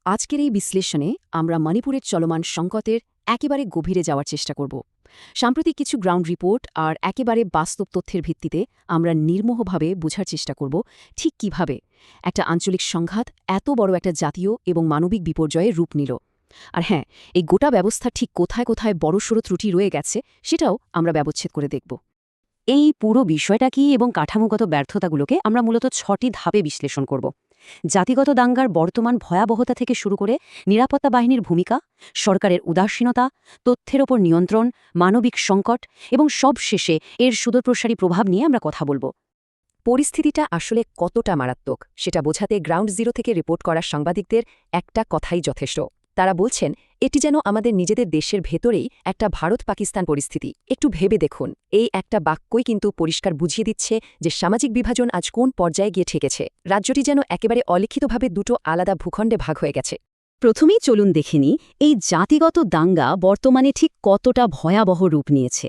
আজকের এই বিশ্লেষণে আমরা মণিপুরের চলমান সংকটের একেবারে গভীরে যাওয়ার চেষ্টা করব। সাম্প্রতিক কিছু গ্রাউন্ড রিপোর্ট আর একেবারে বাস্তব তথ্যের ভিত্তিতে আমরা নির্মোহভাবে বোঝার চেষ্টা করব ঠিক কিভাবে একটা আঞ্চলিক সংঘাত এত বড় একটা জাতীয় এবং মানবিক বিপর্যয়ে রূপ নিল। আর হ্যাঁ, এই গোটা ব্যবস্থা ঠিক কোথায় কোথায় বড়সড় ত্রুটি রয়ে গেছে সেটাও আমরা ব্যবচ্ছেদ করে দেখব। এই পুরো বিষয়টা কি এবং কাঠামোগত ব্যর্থতাগুলোকে আমরা মূলত ৬টি ধাপে বিশ্লেষণ করব। জাতিগত দাঙ্গার বর্তমান ভয়াবহতা থেকে শুরু করে নিরাপত্তা বাহিনীর ভূমিকা, সরকারের উদাসীনতা, তথ্যের ওপর নিয়ন্ত্রণ, মানবিক সংকট এবং সবশেষে এর সুদূরপ্রসারী প্রভাব নিয়ে আমরা কথা বলব। পরিস্থিতিটা আসলে কতটা মারাত্মক সেটা বোঝাতে গ্রাউন্ড জিরো থেকে রিপোর্ট করা সাংবাদিকদের একটা কথাই যথেষ্ট। তারা বলছেন এটি যেন আমাদের নিজেদের দেশের ভেতরেই একটা ভারত পাকিস্তান পরিস্থিতি। একটু ভেবে দেখুন, এই একটা বাক্যই কিন্তু পরিষ্কার বুঝিয়ে দিচ্ছে যে সামাজিক বিভাজন আজ কোন পর্যায়ে গিয়ে ঠেকেছে। রাজ্যটি যেন একেবারে অলিখিতভাবে দুটো আলাদা ভূখণ্ডে ভাগ হয়ে গেছে। প্রথমেই চলুন দেখে নিই এই জাতিগত দাঙ্গা বর্তমানে ঠিক কতটা ভয়াবহ রূপ নিয়েছে।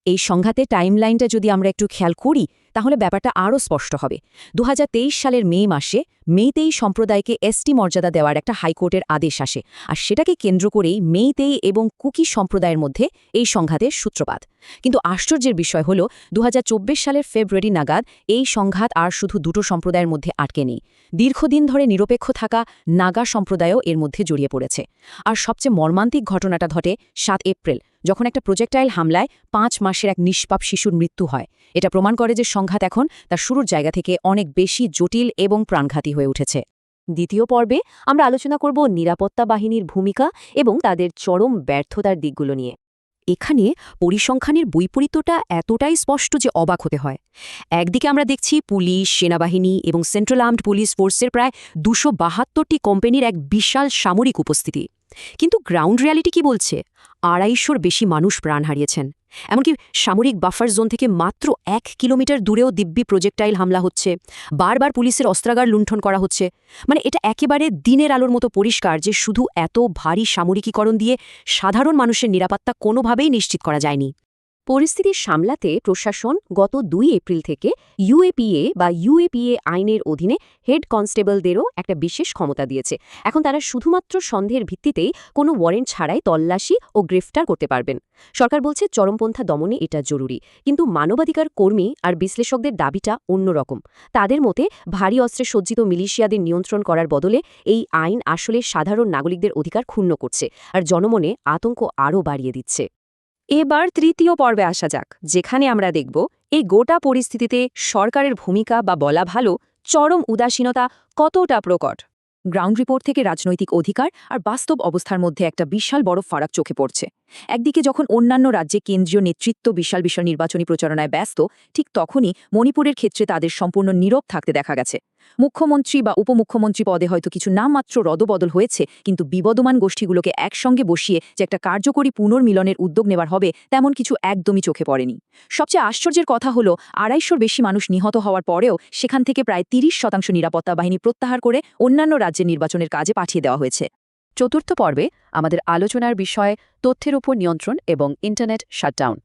এই সংঘাতের টাইমলাইনটা যদি আমরা একটু খেয়াল করি তাহলে ব্যাপারটা আরও স্পষ্ট হবে। ২০২৩ সালের মে মাসে মেইতেই সম্প্রদায়কে এসটি মর্যাদা দেওয়ার একটা হাইকোর্টের আদেশ আসে, আর সেটাকে কেন্দ্র করেই মেইতেই এবং কুকি সম্প্রদায়ের মধ্যে এই সংঘাতের সূত্রপাত। কিন্তু আশ্চর্যের বিষয় হল ২০২৪ সালের ফেব্রুয়ারি নাগাদ এই সংঘাত আর শুধু দুটো সম্প্রদায়ের মধ্যে আটকে নেই। দীর্ঘদিন ধরে নিরপেক্ষ থাকা নাগা সম্প্রদায়ও এর মধ্যে জড়িয়ে পড়েছে। আর সবচেয়ে মর্মান্তিক ঘটনাটা ঘটে ৭ এপ্রিল, যখন একটা প্রজেক্টাইল হামলায় ৫ মাসের এক নিষ্পাপ শিশুর মৃত্যু হয়। এটা প্রমাণ করে যে সংঘাত এখন তার শুরুর জায়গা থেকে অনেক বেশি জটিল এবং প্রাণঘাতী হয়ে উঠেছে। দ্বিতীয় পর্বে আমরা আলোচনা করব নিরাপত্তা বাহিনীর ভূমিকা এবং তাদের চরম ব্যর্থতার দিকগুলো নিয়ে। এখানে পরিসংখ্যানের বৈপরীত্যটা এতটাই স্পষ্ট যে অবাক হতে হয়। একদিকে আমরা দেখছি পুলিশ, সেনাবাহিনী এবং সেন্ট্রাল আর্মড পুলিশ ফোর্সের প্রায় ২৭২টি কোম্পানির এক বিশাল সামরিক উপস্থিতি। কিন্তু গ্রাউন্ড রিয়ালিটি কি বলছে? ২৫০র বেশি মানুষ প্রাণ হারিয়েছেন। এমনকি সামরিক বাফার জোন থেকে মাত্র ১ কিলোমিটার দূরেও দিব্যি প্রজেক্টাইল হামলা হচ্ছে, বারবার পুলিশের অস্ত্রাগার লুণ্ঠন করা হচ্ছে। মানে এটা একেবারে দিনের আলোর মতো পরিষ্কার যে শুধু এত ভারী সামরিকীকরণ দিয়ে সাধারণ মানুষের নিরাপত্তা কোনোভাবেই নিশ্চিত করা যায়নি। পরিস্থিতি সামলাতে প্রশাসন গত ২ এপ্রিল থেকে ইউএপিএ আইনের অধীনে হেড কনস্টেবলদেরও একটা বিশেষ ক্ষমতা দিয়েছে। এখন তারা শুধুমাত্র সন্দেহের ভিত্তিতেই কোনো ওয়ারেন্ট ছাড়াই তল্লাশি ও গ্রেফতার করতে পারবেন। সরকার বলছে চরমপন্থা দমনে এটা জরুরি, কিন্তু মানবাধিকার কর্মী আর বিশ্লেষকদের দাবিটা অন্যরকম। তাদের মতে ভারী অস্ত্রে সজ্জিত মিলিশিয়াদের নিয়ন্ত্রণ করার বদলে এই আইন আসলে সাধারণ নাগরিকদের অধিকার ক্ষুণ্ণ করছে আর জনমনে আতঙ্ক আরও বাড়িয়ে দিচ্ছে। এবার তৃতীয় পর্বে আসা যাক, যেখানে আমরা দেখব এই গোটা পরিস্থিতিতে সরকারের ভূমিকা বা বলা ভালো চরম উদাসীনতা কতটা প্রকট। গ্রাউন্ড রিপোর্ট থেকে রাজনৈতিক অধিকার আর বাস্তব অবস্থার মধ্যে একটা বিশাল বড় ফারাক চোখে পড়ছে। একদিকে যখন অন্যান্য রাজ্যে কেন্দ্রীয় নেতৃত্ব বিশাল বিশাল নির্বাচনী প্রচারণায় ব্যস্ত, ঠিক তখনই মণিপুরের ক্ষেত্রে তাদের সম্পূর্ণ নীরব থাকতে দেখা গেছে। মুখ্যমন্ত্রী বা উপমুখ্যমন্ত্রী পদে হয়তো কিছু নামমাত্র রদবদল হয়েছে, কিন্তু বিবদমান গোষ্ঠীগুলোকে একসঙ্গে বসিয়ে যে একটা কার্যকরী পুনর্মিলনের উদ্যোগ নেবার হবে তেমন কিছু একদমই চোখে পড়েনি। সবচেয়ে আশ্চর্যের কথা হলো ২৫০র বেশি মানুষ নিহত হওয়ার পরেও সেখান থেকে প্রায় ৩০% নিরাপত্তা বাহিনী প্রত্যাহার করে অন্যান্য রাজ্যের নির্বাচনের কাজে পাঠিয়ে দেওয়া হয়েছে। চতুর্থ পর্বে আমাদের আলোচনার বিষয় তথ্যের উপর নিয়ন্ত্রণ এবং ইন্টারনেট শাটডাউন।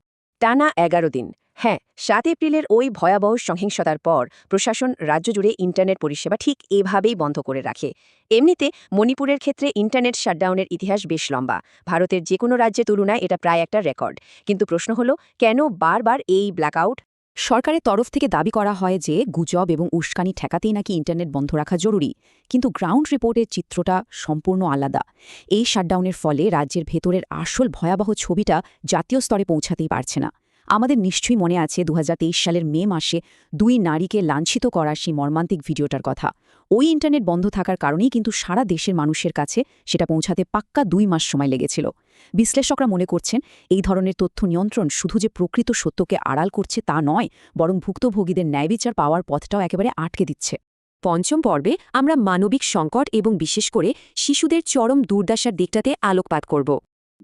টানা ১১ দিন, হ্যাঁ ৭ এপ্রিলের ওই ভয়াবহ সহিংসতার পর প্রশাসন রাজ্য জুড়ে ইন্টারনেট পরিষেবা ঠিক এভাবেই বন্ধ করে রাখে। এমনিতে মণিপুরের ক্ষেত্রে ইন্টারনেট শাটডাউনের ইতিহাস বেশ লম্বা। ভারতের যে কোনো রাজ্যের তুলনায় এটা প্রায় একটা রেকর্ড। কিন্তু প্রশ্ন হলো, কেন বারবার এই ব্ল্যাকআউট? সরকারের তরফ থেকে দাবি করা হয় যে গুজব এবং উস্কানি ঠেকাতেই নাকি ইন্টারনেট বন্ধ রাখা জরুরি, কিন্তু গ্রাউন্ড রিপোর্টের চিত্রটা সম্পূর্ণ আলাদা। এই শাটডাউনের ফলে রাজ্যের ভেতরের আসল ভয়াবহ ছবিটা জাতীয় স্তরে পৌঁছাতেই পারছে না। আমাদের নিশ্চয়ই মনে আছে ২০২৩ সালের মে মাসে ২ নারীকে লাঞ্ছিত করার সেই মর্মান্তিক ভিডিওটার কথা। ওই ইন্টারনেট বন্ধ থাকার কারণেই কিন্তু সারা দেশের মানুষের কাছে সেটা পৌঁছাতে পাক্কা ২ মাস সময় লেগেছিল। বিশ্লেষকরা মনে করছেন এই ধরনের তথ্য নিয়ন্ত্রণ শুধু যে প্রকৃত সত্যকে আড়াল করছে তা নয়, বরং ভুক্তভোগীদের ন্যায়বিচার পাওয়ার পথটাও একেবারে আটকে দিচ্ছে। পঞ্চম পর্বে আমরা মানবিক সংকট এবং বিশেষ করে শিশুদের চরম দুর্দশার দিকটাতে আলোকপাত করব।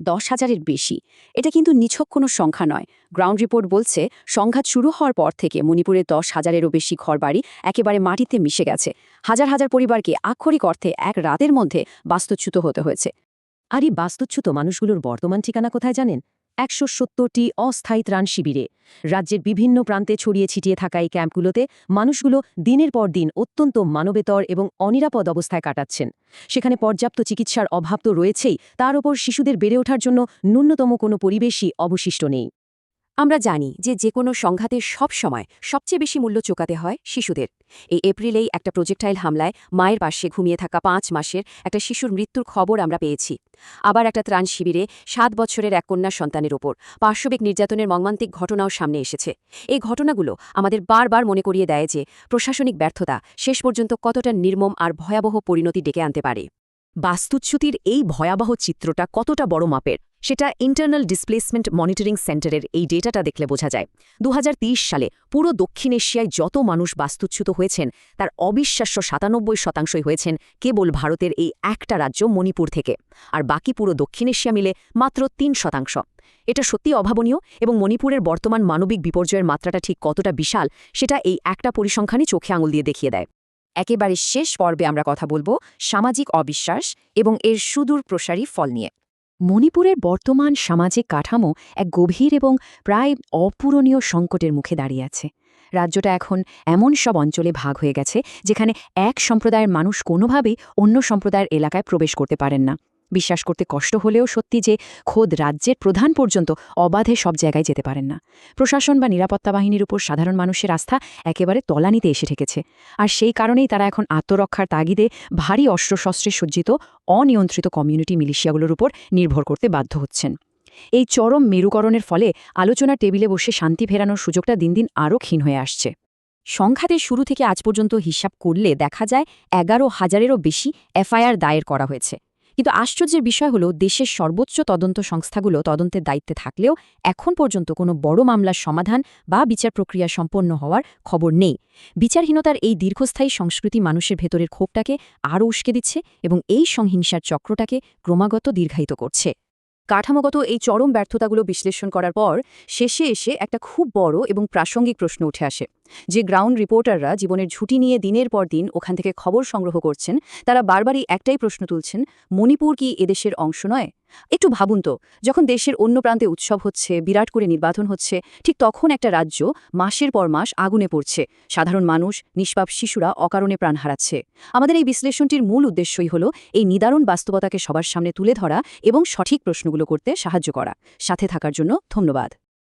১০,০০০-এর বেশি, এটা কিন্তু নিছক কোনো সংখ্যা নয়। গ্রাউন্ড রিপোর্ট বলছে সংঘাত শুরু হওয়ার পর থেকে মণিপুরের ১০,০০০-এরও বেশি ঘরবাড়ি একেবারে মাটিতে মিশে গেছে। হাজার হাজার পরিবারকে আক্ষরিক অর্থে এক রাতের মধ্যে বাস্তুচ্যুত হতে হয়েছে। আর এই বাস্তুচ্যুত মানুষগুলোর বর্তমান ঠিকানা কোথায় জানেন? 170টি অস্থায়ী ত্রাণ শিবিরে। রাজ্যের বিভিন্ন প্রান্তে ছড়িয়ে ছিটিয়ে থাকা এই ক্যাম্পগুলোতে মানুষগুলো দিনের পর দিন অত্যন্ত মানবেতর এবং অনিরাপদ অবস্থায় কাটাচ্ছেন। সেখানে পর্যাপ্ত চিকিৎসার অভাব তো রয়েছেই, তার ওপর শিশুদের বেড়ে ওঠার জন্য ন্যূনতম কোনো পরিবেশই অবশিষ্ট নেই। আমরা জানি যে কোনো সংঘাতে সব সময় সবচেয়ে বেশি মূল্য চোকাতে হয় শিশুদের। এই এপ্রিলেই একটা প্রজেক্টাইল হামলায় মায়ের পাশে ঘুমিয়ে থাকা 5 মাসের একটা শিশুর মৃত্যুর খবর আমরা পেয়েছি। আবার একটা ত্রাণ শিবিরে 7 বছরের এক কন্যা সন্তানের ওপর পাশবিক নির্যাতনের মর্মান্তিক ঘটনাও সামনে এসেছে। এই ঘটনাগুলো আমাদের বারবার মনে করিয়ে দেয় যে প্রশাসনিক ব্যর্থতা শেষ পর্যন্ত কতটা নির্মম আর ভয়াবহ পরিণতি ডেকে আনতে পারে। বাস্তুচ্যুতির এই ভয়াবহ চিত্রটা কতটা বড় মাপের সেটা ইন্টারনাল ডিসপ্লেসমেন্ট মনিটরিং সেন্টারের এই ডেটাটা দেখলে বোঝা যায়। 2023 সালে পুরো দক্ষিণ এশিয়ায় যত মানুষ বাস্তুচ্যুত হয়েছেন তার অবিশ্বাস্য 97% হয়েছেন কেবল ভারতের এই একটা রাজ্য মণিপুর থেকে, আর বাকি পুরো দক্ষিণ এশিয়া মিলে মাত্র 3%। এটা সত্যি অভাবনীয়, এবং মণিপুরের বর্তমান মানবিক বিপর্যয়ের মাত্রাটা ঠিক কতটা বিশাল সেটা এই একটা পরিসংখ্যানই চোখে আঙুল দিয়ে দেখিয়ে দেয়। একেবারে শেষ পর্বে আমরা কথা বলবো সামাজিক অবিশ্বাস এবং এর সুদূর প্রসারী ফল নিয়ে। মণিপুরের বর্তমান সামাজিক কাঠামো এক গভীর এবং প্রায় অপূরণীয় সংকটের মুখে দাঁড়িয়ে আছে। রাজ্যটা এখন এমন সব অঞ্চলে ভাগ হয়ে গেছে যেখানে এক সম্প্রদায়ের মানুষ কোনোভাবেই অন্য সম্প্রদায়ের এলাকায় প্রবেশ করতে পারেন না। বিশ্বাস করতে কষ্ট হলেও সত্যি যে খোদ রাজ্যের প্রধান পর্যন্ত অবাধে সব জায়গায় যেতে পারেন না। প্রশাসন বা নিরাপত্তা বাহিনীর উপর সাধারণ মানুষের আস্থা একেবারে তলানিতে এসে ঠেকেছে, আর সেই কারণেই তারা এখন আত্মরক্ষার তাগিদে ভারী অস্ত্রশস্ত্রে সজ্জিত অনিয়ন্ত্রিত কমিউনিটি মিলিশিয়াগুলোর উপর নির্ভর করতে বাধ্য হচ্ছেন। এই চরম মেরুকরণের ফলে আলোচনার টেবিলে বসে শান্তি ফেরানোর সুযোগটা দিন দিন আরও ক্ষীণ হয়ে আসছে। সংঘাতের শুরু থেকে আজ পর্যন্ত হিসাব করলে দেখা যায় 11,000-এরও বেশি এফআইআর দায়ের করা হয়েছে। কিন্তু আশ্চর্যের বিষয় হল দেশের সর্বোচ্চ তদন্ত সংস্থাগুলো তদন্তের দায়িত্বে থাকলেও এখন পর্যন্ত কোনো বড় মামলার সমাধান বা বিচার প্রক্রিয়া সম্পন্ন হওয়ার খবর নেই। বিচারহীনতার এই দীর্ঘস্থায়ী সংস্কৃতি মানুষের ভেতরের ক্ষোভটাকে আরও উস্কে দিচ্ছে এবং এই সংহিংসার চক্রটাকে ক্রমাগত দীর্ঘায়িত করছে। কাঠামোগত এই চরম ব্যর্থতাগুলো বিশ্লেষণ করার পর শেষে এসে একটা খুব বড় এবং প্রাসঙ্গিক প্রশ্ন উঠে আসে। যে গ্রাউন্ড রিপোর্টাররা জীবনের ঝুঁকি নিয়ে দিনের পর দিন ওখান থেকে খবর সংগ্রহ করছেন, তারা বারবারই একটাই প্রশ্ন তুলছেন, মণিপুর কি এদেশের অংশ নয়? একটু ভাবুন তো, যখন দেশের অন্য প্রান্তে উৎসব হচ্ছে, বিরাট করে নির্বাচন হচ্ছে, ঠিক তখন একটা রাজ্য মাসের পর মাস আগুনে পড়ছে, সাধারণ মানুষ, নিষ্পাপ শিশুরা অকারণে প্রাণ হারাচ্ছে। আমাদের এই বিশ্লেষণটির মূল উদ্দেশ্যই হল এই নিদারুণ বাস্তবতাকে সবার সামনে তুলে ধরা এবং সঠিক প্রশ্নগুলো করতে সাহায্য করা। সাথে থাকার জন্য ধন্যবাদ।